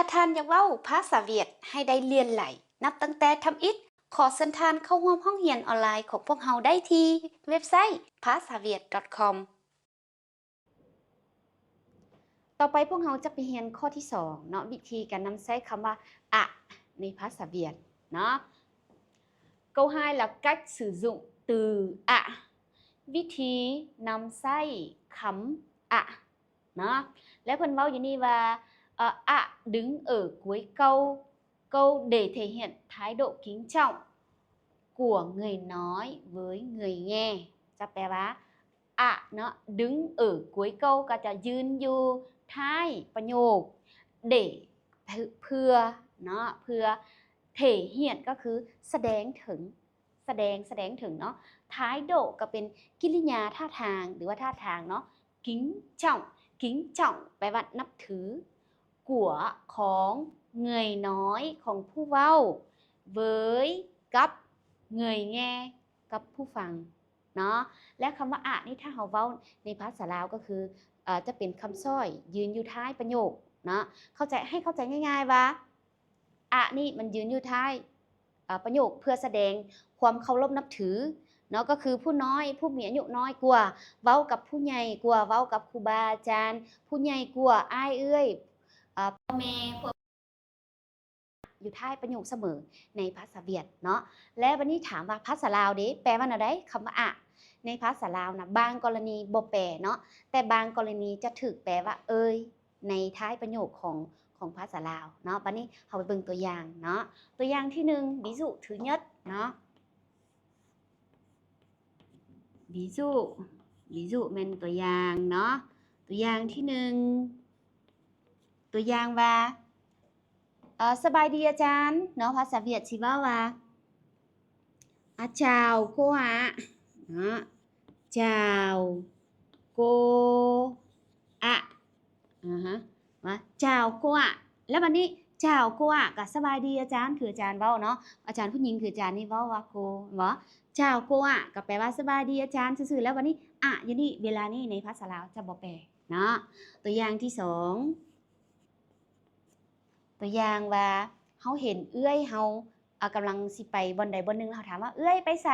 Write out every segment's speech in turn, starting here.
าท่านอยากเว้าภาษาเวียดให้ได้เรียนไหลนับตั้งแต่ทำอิฐขอเชิญท่านเข้าร่วมห้องเรียนออนไลน์ของพวกเราได้ที่เว็บไซต์ pasaviet.com ต่อไปพวกเราจะไปเรียนข้อที่2เนาะวิธีการนำใช้คำว่าอะในภาษาเวียดเนาะ Câu 2 là cách sử dụng từ ạ. วิธีนำใช้คำอะเนาะและเพิ่นเว้าอยู่นี่ว่าạ đứng ở cuối câu để thể hiện thái độ kính trọng của người nói với người nghe จะแปลว่าอะเนาะ đứng ở cuối câu ก็จะยืนอยู่ท้ายประโยค để เพื่อเนาะเพื่อ thể hiện ก็คือแสดงถึงแสดงถึงเนาะท้ายโดก็เป็นกิริยาท่าทางหรือว่าท่าทางเนาะกิ้งจ่องแปลว่านับถือกัวของเงยน้อยของผู้เว้า với กับเงยแง่กับผู้ฟังเนาะและคำว่าอะนี่ถ้าเราเว้าในภาษาลาวก็คือจะเป็นคำสร้อยยืนอยู่ท้ายประโยคเนาะเข้าใจง่ายๆว่าอะนี่มันยืนอยู่ท้ายประโยคเพื่อแสดงความเคารพนับถือเนาะก็คือผู้น้อยผู้มีอายุน้อยกว่าเว้ากับผู้ใหญ่กว่าเว้ากับครูบาอาจารย์ผู้ใหญ่กว่าอ้ายเอ้ยพ่อแม่อยู่ท้ายประโยคเสมอในภาษาเวียดเนาะและวันนี้ถามว่าภาษาลาวเด้แปลว่าอะไรคำว่าอะในภาษาลาวนะบางกรณีบ่แปลเนาะแต่บางกรณีจะถูกแปลว่าเอ้ยในท้ายประโยคของภาษาลาวเนาะวันนี้เราไปเบิ่งตัวอย่างเนาะตัวอย่างที่1 ví dụ thứ nhất เนาะví dụ เป็นตัวอย่างเนาะตัวอย่างที่1ตัวอย่างว่าสบายดีอาจารย์เนาะภาษาเวียดสิว่าว่า chào cô ạ đó. chào cô ạ chào cô ạ แล้ววันนี้ chào cô ạ กับสบายดีอาจารย์คืออาจารย์เว้าเนาะอาจารย์ผู้หญิงคืออาจารย์นี่เว้าว่าโกบ่ chào cô ạ ก็แปลว่าสบายดีอาจารย์ซื่อๆแล้ววันนี้อะอยู่นี่เวลานี้ในภาษาลาวจะบ่แปลเนาะตัวอย่างที่2ตัวอย่างว่าเฮาเห็นเอื้อยเฮากำลังสิไปบ่อนใดบ่อนหนึ่งเราถามว่าเอื้อยไปไส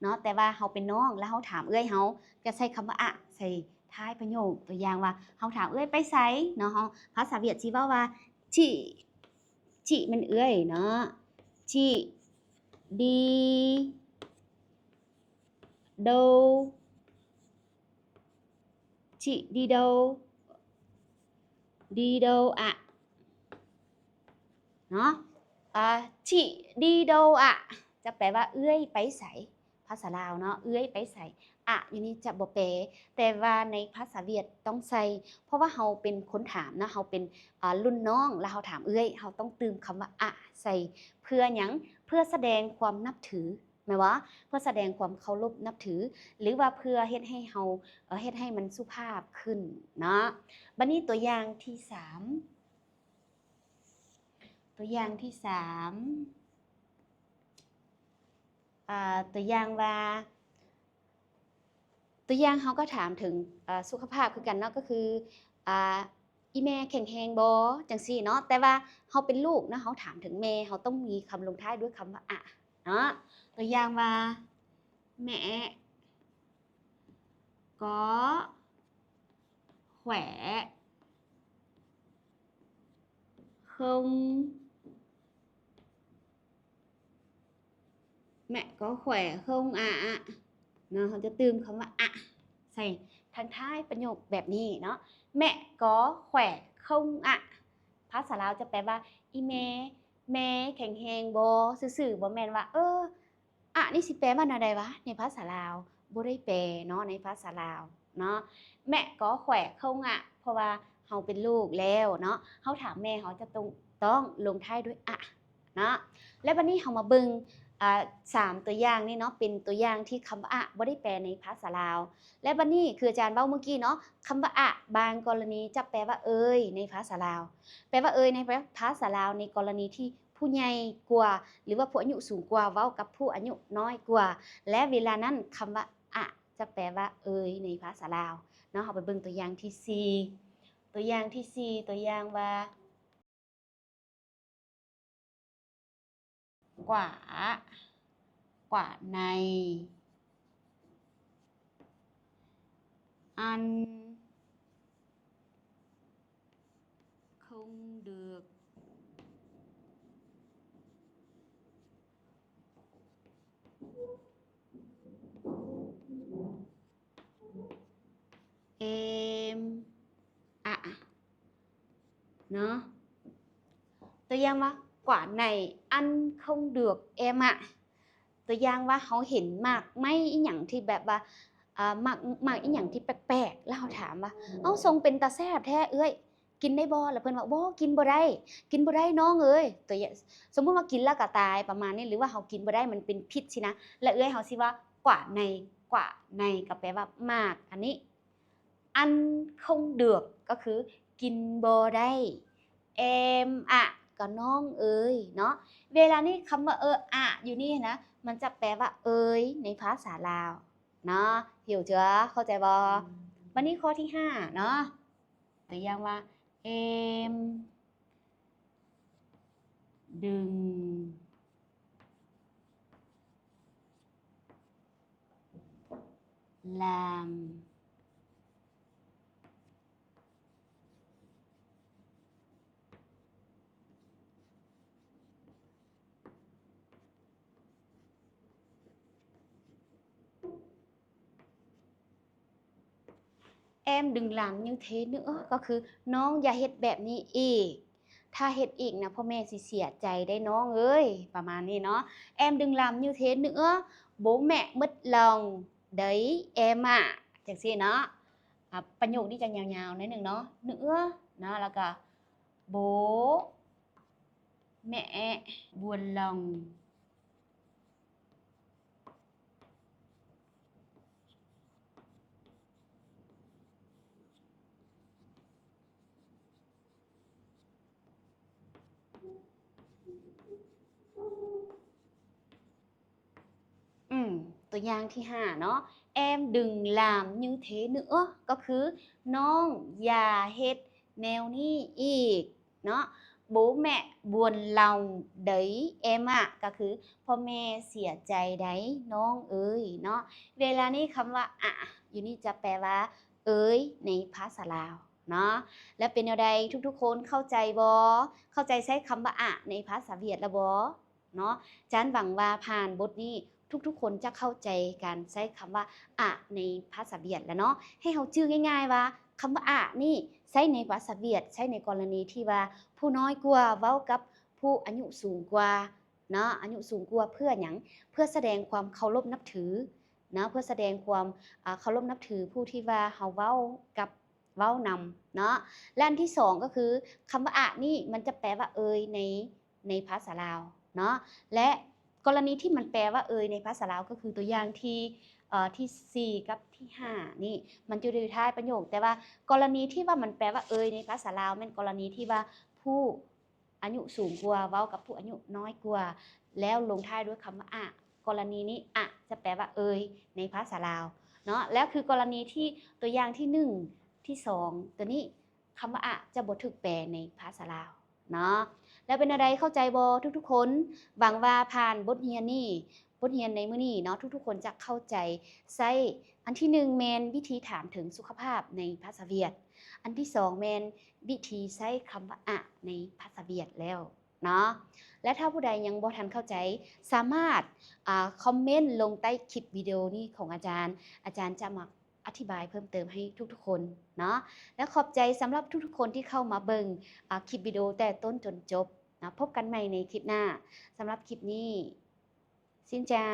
เนาะแต่ว่าเฮาเป็นน้องแล้วเฮาถามเอื้อยเฮาจะใช้คำว่าอะใส่ท้ายประโยคตัวอย่างว่าเฮาถามเอื้อยไปไสเนาะเฮาภาษาเวียดสิเว้าว่าจิมันเอื้อยเนาะจิดีđâu chị đi đâu ạเนาะchị đi đâu ạ จะแปลว่าเอื้อยไปไสภาษาลาวเนาะเอื้อยไปไสอะอยู่นี่จะบ่แปลแต่ว่าในภาษาเวียดต้องใส่เพราะว่าเฮาเป็นคนถามนะเฮาเป็นรุ่นน้องแล้วเฮาถามเอื้อยเฮาต้องเติมคำว่าอะใส่เพื่อหยังเพื่อแสดงความนับถือหมายว่าเพื่อแสดงความเคารพนับถือหรือว่าเพื่อเฮ็ดให้เฮาเฮ็ดให้มันสุภาพขึ้นเนาะบัดนี้ตัวอย่างที่3ตัวอย่างที่ตัวอย่างว่าตัวอย่างเขาก็ถามถึงสุขภาพคือกันเนาะก็คืออีแม่แข็งแรงบ่จังซี่เนาะแต่ว่าเขาเป็นลูกนะเขาถามถึงแม่เขาต้องมีคำลงท้ายด้วยคำว่าอะเนาะตัวอย่างว่าแม่ có khỏe không mẹ có khỏe không ạเนาะเขาจะเติมคำว่าอะใส่ทางท้ายประโยคแบบนี้เนาะแม่ก็แขวะคงอะภาษาลาวจะแปลว่าอีแม่แข็งแรงบ่ซื่อๆบ่แม่นว่าอะนี่สิแปลว่าอะไรวะในภาษาลาวบ่ได้แปลเนาะในภาษาลาวเนาะแม่ก็แขวะคงอะเพราะว่าเฮาเป็นลูกแล้วเนาะเฮาถามแม่เฮาจะต้องลงท้ายด้วยอะเนาะแล้ววันนี้เฮามาเบิ่ง3ตัวอย่างนี่เนาะเป็นตัวอย่างที่คำว่าอะบ่ได้แปลในภาษาลาวและบัดนี้คืออาจารย์เว้าเมื่อกี้เนาะคำว่าอะบางกรณีจะแปลว่าเอ่ยในภาษาลาวแปลว่าเอ่ยในภาษาลาวในกรณีที่ผู้ใหญ่กว่าหรือว่าผู้อายุสูงกว่าเว้ากับผู้อายุน้อยกว่าและเวลานั้นคำว่าอะจะแปลว่าเอ่ยในภาษาลาวเนาะเฮาไปเบิ่งตัวอย่างที่4ตัวอย่างที่4ตัวอย่างว่า quả này ăn không được em ạ. Nóตัวอย่างว่า quả này ăn không được em ạ. ตัวอย่างว่าเขาเห็นหมากไม่อีหยังที่แบบว่าหมากอีหยังที่แปลกๆแล้วเขาถามว่าเอ้าทรงเป็นตาแซ่บแท้เอ้ยกินได้บ่แล้วเพิ่นว่าบ่กินบ่ได้น้องเอ้ยตัวอย่างสมมุติว่ากินแล้วก็ตายประมาณนี้หรือว่าเขากินบ่ได้มันเป็นพิษสินะแล้วเอ้ยเขาสิว่า quả này ก็แปลว่าหมากอันนี้ ăn không được ก็คือกินบ่ได้ em ạ ก็น้องเอ้ยเนาะเวลานี้คำว่าอะอยู่นี่นะมันจะแปลว่าเอ้ยในภาษาลาวเนาะhiểu chưa เข้าใจบ่วันนี้ข้อที่5เนาะตัวอย่างว่า em đừng làm em đừng làm như thế nữa ก็คือน้องอย่าเฮ็ดแบบนี้อีกถ้าเฮ็ดอีกนะพ่อแม่สิเสียใจได้น้องเอ้ยประมาณนี้เนาะ em đừng làm như thế nữa bố mẹ mất lòng đấy em ạ จังซี่เนาะประโยคนี้จะยาวๆนิดนึงเนาะเนื้อเนาะแล้วก็ bố mẹ buồn lòngตัวอย่างที่5เนาะ em đừng làm như thế nữa ก็คือน้องอย่าเฮ็ดแนวนี้อีกเนาะ bố mẹ buồn lòng đấy em ạ ก็คือพ่อแม่เสียใจได้น้องเอ้ยเนาะเวลานี้คำว่าอะอยู่นี่จะแปลว่าเอ้ยในภาษาลาวเนาะแล้วเป็นแนวใดทุกๆคนเข้าใจบ่เข้าใจใช้คำว่าอะในภาษาเวียดแล้วบ่เนาะจันหวังว่าผ่านบทนี้ทุกๆคนจะเข้าใจการใช้คำว่าอะในภาษาเวียดแล้วเนาะให้เฮาชื่อง่ายๆว่าคำว่าอะนี่ใช้ในภาษาเวียดใช้ในกรณีที่ว่าผู้น้อยกว่าเว้ากับผู้อายุสูงกว่าเนาะอายุสูงกว่าเพื่อหยังเพื่อแสดงความเคารพนับถือนะเพื่อแสดงความเคารพนับถือผู้ที่ว่าเฮาเว้ากับเว้านำเนาะและอันที่2ก็คือคำว่าอะนี่มันจะแปลว่าเอยในภาษาลาวเนาะและกรณีที่มันแปลว่าเอยในภาษาลาวก็คือตัวอย่างที่4กับที่5นี่มันจะอยู่ท้ายประโยคแต่ว่ากรณีที่ว่ามันแปลว่าเอยในภาษาลาวเป็นกรณีที่ว่าผู้อายุสูงกว่าเว้ากับผู้อายุน้อยกว่าแล้วลงท้ายด้วยคำว่าอะกรณีนี้อะจะแปลว่าเอยในภาษาลาวเนาะแล้วคือกรณีที่ตัวอย่างที่1ที่2ตัวนี้คำว่าอะจะบ่ถูกแปลในภาษาลาวเนาะแล้วเป็นอะไรเข้าใจบ่ทุกๆคนหวังว่าผ่านบทเรียนนี้บทเรียนในมื้อนี้เนาะทุกๆคนจะเข้าใจใช้อันที่1แม่นวิธีถามถึงสุขภาพในภาษาเวียดอันที่2แม่นวิธีใช้คำว่าอะในภาษาเวียดแล้วเนาะและถ้าผู้ใดยังบ่ทันเข้าใจสามารถคอมเมนต์ลงใต้คลิปวิดีโอนี้ของอาจารย์จะมาอธิบายเพิ่มเติมให้ทุกๆคนเนาะและขอบใจสำหรับทุกๆคนที่เข้ามาเบิ่งคลิปวิดีโอแต่ต้นจนจบนะพบกันใหม่ในคลิปหน้าสำหรับคลิปนี้ซินเจ้า